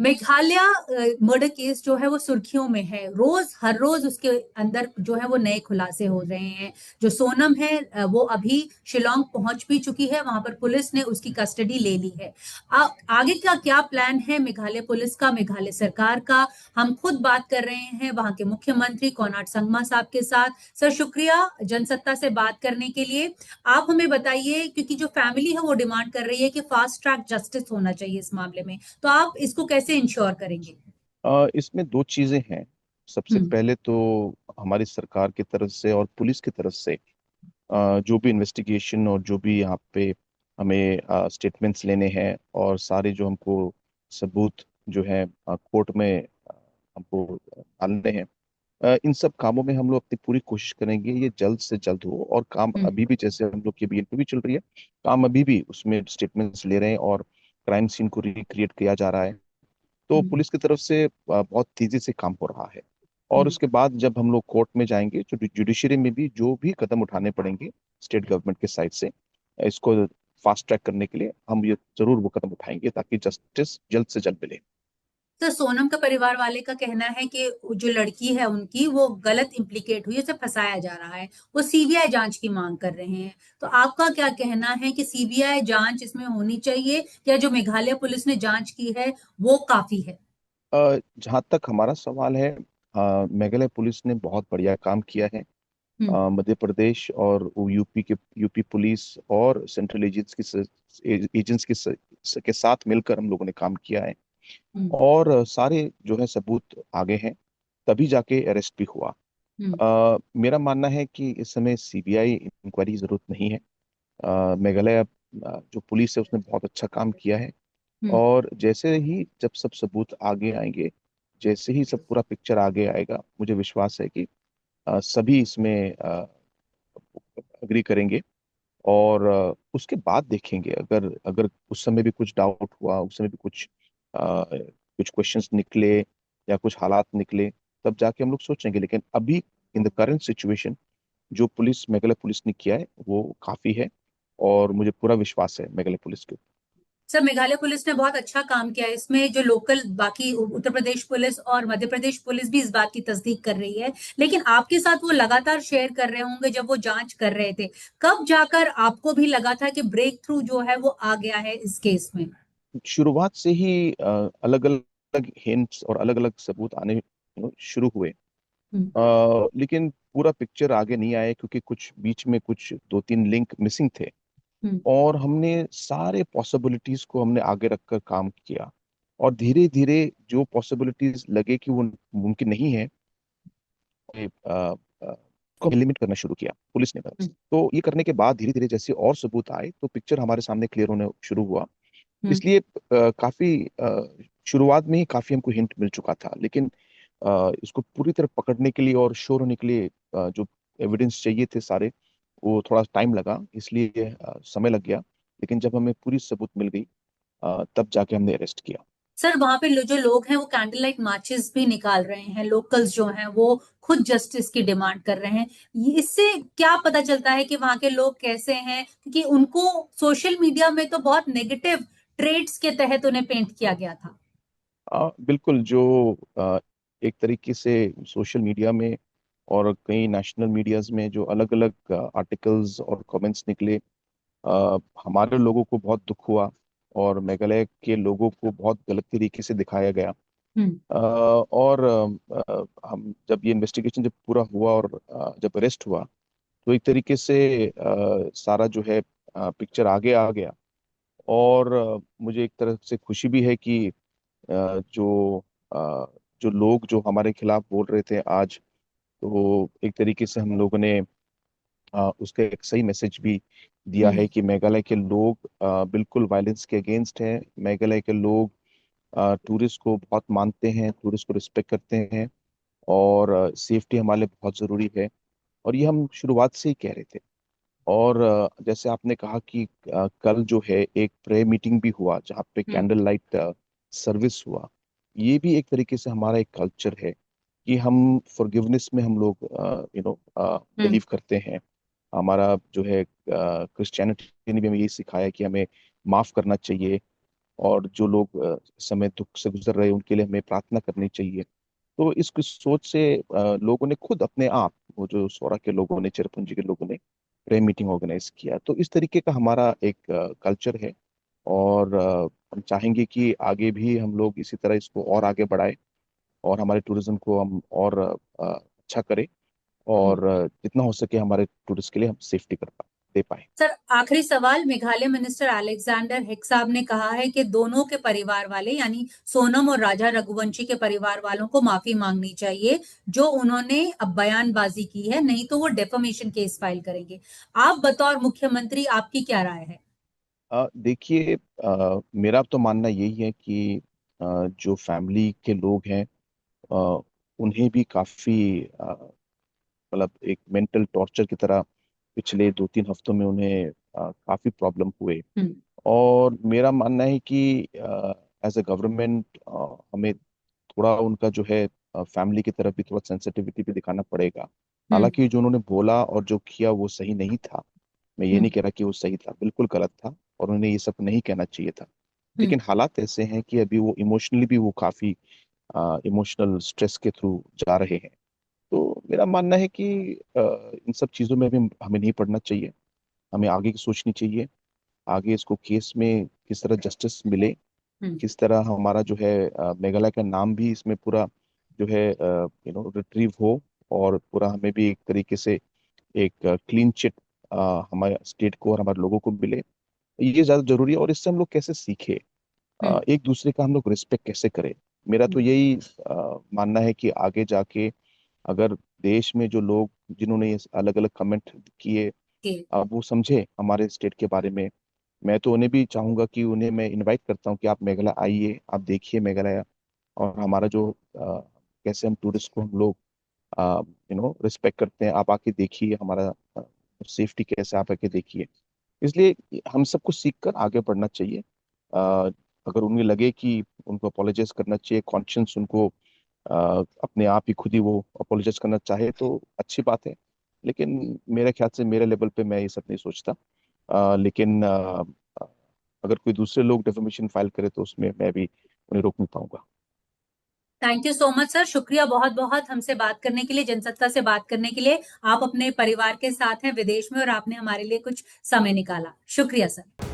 Meghalaya murder case जो है वो सुर्खियों में है। रोज हर रोज उसके अंदर जो है वो नए खुलासे हो रहे हैं। जो सोनम है वो अभी शिलोंग पहुंच भी चुकी है, वहां पर पुलिस ने उसकी कस्टडी ले ली है। आगे का क्या प्लान है मेघालय पुलिस का, मेघालय सरकार का? हम खुद बात कर रहे हैं वहां के मुख्यमंत्री कोनराड संगमा साहब के साथ। सर शुक्रिया जनसत्ता से बात करने के लिए। आप हमें बताइए, क्योंकि जो फैमिली है वो डिमांड कर रही है कि फास्ट ट्रैक जस्टिस होना चाहिए इस मामले में, तो आप इसको कैसे इंश्योर करेंगे? इसमें दो चीजें हैं। सबसे हम्म। पहले तो हमारी सरकार की तरफ से और पुलिस की तरफ से जो भी इन्वेस्टिगेशन और जो भी यहाँ पे हमें स्टेटमेंट्स लेने हैं और सारे जो हमको सबूत जो है कोर्ट में हमको डालने हैं, इन सब कामों में हम लोग अपनी पूरी कोशिश करेंगे ये जल्द से जल्द हो। और काम हम्म। अभी भी, जैसे हम लोग की अभी इंटरव्यू चल रही है, काम अभी भी उसमें स्टेटमेंट्स ले रहे हैं और क्राइम सीन को रिक्रिएट किया जा रहा है। तो हम्म। पुलिस की तरफ से बहुत तेजी से काम हो रहा है। और हम्म। उसके बाद जब हम लोग कोर्ट में जाएंगे, जो जुडिशरी में भी जो भी कदम उठाने पड़ेंगे स्टेट गवर्नमेंट के साइड से इसको फास्ट ट्रैक करने के लिए, हम ये जरूर वो कदम उठाएंगे ताकि जस्टिस जल्द से जल्द मिले। तो सोनम का परिवार वाले का कहना है कि जो लड़की है उनकी वो गलत इम्प्लीकेट हुई, उसे फंसाया जा रहा है। वो सीबीआई जांच की मांग कर रहे हैं। तो आपका क्या कहना है कि सीबीआई जांच इसमें होनी चाहिए, या जो मेघालय पुलिस ने जांच की है वो काफी है? जहाँ तक हमारा सवाल है, मेघालय पुलिस ने बहुत बढ़िया काम किया है। हम्म। मध्य प्रदेश और वो यूपी पुलिस और सेंट्रल एजेंट्स एजेंट्स के साथ मिलकर हम लोगों ने काम किया है। हम्म। और सारे जो है सबूत आगे हैं, तभी जाके अरेस्ट भी हुआ। हम्म। मेरा मानना है कि इस समय सीबीआई इंक्वायरी की जरूरत नहीं है। मेघालय जो पुलिस है उसने बहुत अच्छा काम किया है। हम्म। और जैसे ही जब सब सबूत आगे आएंगे, जैसे ही सब पूरा पिक्चर आगे आएगा, मुझे विश्वास है कि सभी इसमें अग्री करेंगे। और उसके बाद देखेंगे, अगर अगर उस समय भी कुछ डाउट हुआ, उस समय भी कुछ क्वेश्चंस निकले या कुछ हालात निकले, तब जाके हम लोग सोचेंगे। लेकिन अभी इन द करंट सिचुएशन जो मेघालय पुलिस ने किया है वो काफी है। और मुझे पूरा विश्वास है मेघालय पुलिस के ऊपर। सर मेघालय पुलिस ने बहुत अच्छा काम किया है इसमें। जो लोकल बाकी उत्तर प्रदेश पुलिस और मध्य प्रदेश पुलिस भी इस बात की तस्दीक कर रही है, लेकिन आपके साथ वो लगातार शेयर कर रहे होंगे जब वो जांच कर रहे थे। कब जाकर आपको भी लगा था कि ब्रेक थ्रू जो है वो आ गया है इस केस में? शुरुआत से ही अलग अलग हिंट्स और अलग अलग सबूत आने शुरू हुए। हम्म। लेकिन पूरा पिक्चर आगे नहीं आया क्योंकि कुछ बीच में कुछ दो तीन लिंक मिसिंग थे। हम्म। और हमने सारे पॉसिबिलिटीज को हमने आगे रखकर काम किया। और धीरे धीरे जो पॉसिबिलिटीज लगे कि वो मुमकिन नहीं है, को लिमिट करना शुरू किया पुलिस ने बस। हम्म। तो ये करने के बाद धीरे धीरे जैसे और सबूत आए तो पिक्चर हमारे सामने क्लियर होने शुरू हुआ। हम्म। इसलिए काफी शुरुआत में ही काफी हमको हिंट मिल चुका था। लेकिन इसको पूरी तरह पकड़ने के लिए और श्योर होने के लिए जो एविडेंस चाहिए थे सारे, वो थोड़ा टाइम लगा, इसलिए समय लग गया। लेकिन जब हमें पूरी सबूत मिल गई, तब जाके हमने अरेस्ट किया। सर वहां पे जो लोग हैं वो कैंडल लाइट मार्चेस भी निकाल रहे हैं। लोकल्स जो हैं वो खुद जस्टिस की डिमांड कर रहे हैं। इससे क्या पता चलता है कि वहां के लोग कैसे हैं? क्योंकि उनको सोशल मीडिया में तो बहुत नेगेटिव ट्रेड्स के तहत उन्हें पेंट किया गया था। बिल्कुल। जो एक तरीके से सोशल मीडिया में और कई नेशनल मीडियाज में जो अलग अलग आर्टिकल्स और कमेंट्स निकले, हमारे लोगों को बहुत दुख हुआ। और मेघालय के लोगों को बहुत गलत तरीके से दिखाया गया। हम्म। और हम जब ये इन्वेस्टिगेशन जब पूरा हुआ और जब अरेस्ट हुआ, तो एक तरीके से सारा जो है पिक्चर आगे आ गया। और मुझे एक तरह से खुशी भी है कि जो अ, जो लोग जो हमारे खिलाफ बोल रहे थे आज, तो एक तरीके से हम लोगों ने उसका एक सही मैसेज भी दिया हम्म। है कि मेघालय के लोग बिल्कुल वायलेंस के अगेंस्ट हैं। मेघालय के लोग टूरिस्ट को बहुत मानते हैं, टूरिस्ट को रिस्पेक्ट करते हैं। और सेफ्टी हमारे लिए बहुत ज़रूरी है। और ये हम शुरुआत से ही कह रहे थे। और जैसे आपने कहा कि कल जो है एक प्रेयर मीटिंग भी हुआ जहाँ पे हम्म। कैंडल लाइट सर्विस हुआ। ये भी एक तरीके से हमारा एक कल्चर है कि हम फॉरगिवनेस में हम लोग हम्म। बिलीव करते हैं। हमारा जो है क्रिश्चियनिटी ने भी हमें यही सिखाया कि हमें माफ करना चाहिए। और जो लोग इस समय दुख से गुजर रहे हैं उनके लिए हमें प्रार्थना करनी चाहिए। तो इस सोच से लोगों ने खुद अपने आप, वो जो सोरा के लोगों ने, चिरपुंजी के लोगों ने प्रेयर मीटिंग ऑर्गेनाइज किया। तो इस तरीके का हमारा एक कल्चर है। और हम चाहेंगे कि आगे भी हम लोग इसी तरह इसको और आगे बढ़ाएं और हमारे टूरिज्म को हम और अच्छा करें, और जितना हो सके हमारे टूरिस्ट के लिए हम सेफ्टी कर पाए, दे पाए। सर, आखिरी सवाल। मेघालय मिनिस्टर अलेक्जेंडर हिक साहब ने कहा है कि दोनों के परिवार वाले यानी सोनम और राजा रघुवंशी के परिवार वालों को माफी मांगनी चाहिए जो उन्होंने अब बयानबाजी की है, नहीं तो वो डेफेमेशन केस फाइल करेंगे। आप बतौर मुख्यमंत्री, आपकी क्या राय है? देखिए, मेरा तो मानना यही है कि जो फैमिली के लोग हैं, अ, उन्हें भी काफी मतलब एक मेंटल टॉर्चर की तरह पिछले 2-3 हफ्तों में उन्हें काफी प्रॉब्लम हुए। हम्म। और मेरा मानना है कि एज अ गवर्नमेंट हमें थोड़ा उनका जो है फैमिली की तरफ भी थोड़ा सेंसिटिविटी भी दिखाना पड़ेगा। हम्म। हालांकि जो उन्होंने बोला और जो किया वो सही नहीं था। मैं ये हम्म। नहीं कह रहा कि वो सही था, बिल्कुल गलत था और उन्हें ये सब नहीं कहना चाहिए था। हम्म। लेकिन हालात ऐसे हैं कि अभी वो इमोशनली भी वो काफी इमोशनल स्ट्रेस के थ्रू जा रहे हैं। तो मेरा मानना है कि इन सब चीज़ों में भी हमें नहीं पड़ना चाहिए। हमें आगे की सोचनी चाहिए, आगे इसको केस में किस तरह जस्टिस मिले, हम्म। किस तरह हमारा जो है मेघालय का नाम भी इसमें पूरा जो है रिट्रीव हो, और पूरा हमें भी एक तरीके से एक क्लीन चिट हमारे स्टेट को और हमारे लोगों को मिले। ये ज्यादा जरूरी है। और इससे हम लोग कैसे सीखे, हम्म। एक दूसरे का हम लोग रिस्पेक्ट कैसे करें। मेरा तो यही मानना है कि आगे जाके अगर देश में जो लोग जिन्होंने ये अलग अलग कमेंट किए, के। अब वो समझे हमारे स्टेट के बारे में, मैं तो उन्हें भी चाहूंगा कि उन्हें मैं इनवाइट करता हूँ कि आप मेघालय आइए, आप देखिए मेघालय, और हमारा जो कैसे हम टूरिस्ट को हम लोग रिस्पेक्ट करते हैं, आप आके देखिए हमारा सेफ्टी कैसे, आप आके देखिए। इसलिए हम सबको सीख कर आगे बढ़ना चाहिए। अगर उन्हें लगे कि उनको अपोलोजाइज करना चाहिए, कॉन्शियंस उनको अपने आप ही खुद ही वो अपोलोजाइज करना चाहे तो अच्छी बात है। लेकिन मेरे ख्याल से मेरे लेवल पे मैं ये सब नहीं सोचता। लेकिन अगर कोई दूसरे लोग डेफेमेशन फाइल करे तो उसमें मैं भी उन्हें रोक नहीं पाऊंगा। Thank you so much sir, शुक्रिया बहुत बहुत हमसे बात करने के लिए, जनसत्ता से बात करने के लिए। आप अपने परिवार के साथ हैं विदेश में और आपने हमारे लिए कुछ समय निकाला, शुक्रिया सर।